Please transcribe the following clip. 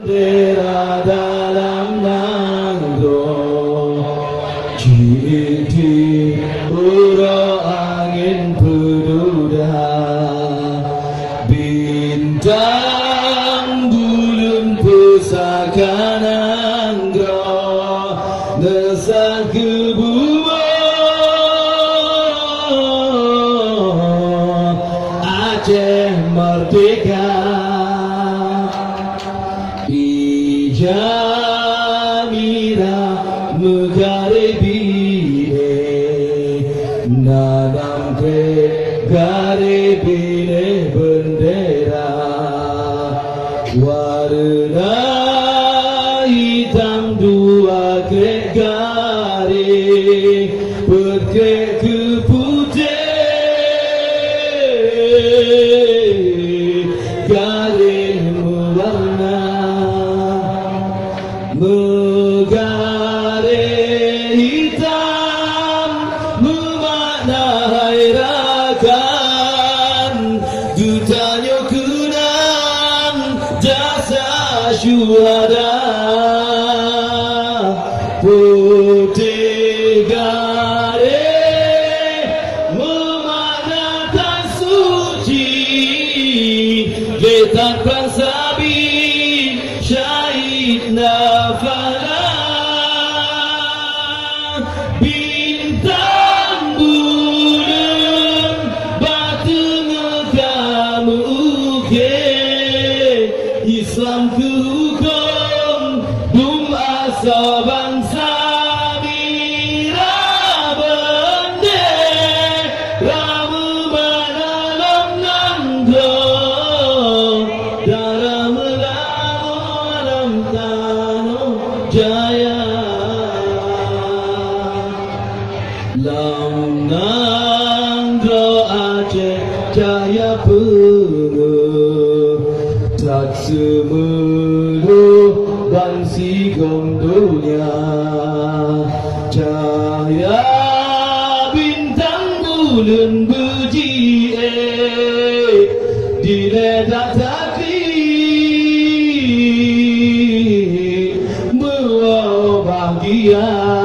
Bendera dalam nangro Jiti ura angin berduda Bintang bulan pusaka nangro Nesa kebuah Aceh merdeka Jamira Mugaribine Nanam ke Garibine bendera Warna hitam dua krek garis Berkrek ke putih Garis mewarna Megare hitam memaknai rakan Dutanya kenang jasa syuhada Putih garis memaknai suci Letak perang sabi syahid nafala Bintang bulan batu ngekamu ukir Islam ke hukum dum asa bangsa Mira bendera memanalam nanggo Dalam dalam tanah jaya Lam nangro Aceh jaya penuh Tak semeluh bangsi gondonya Cahaya bintang bulan beji Diledak takdir bahagia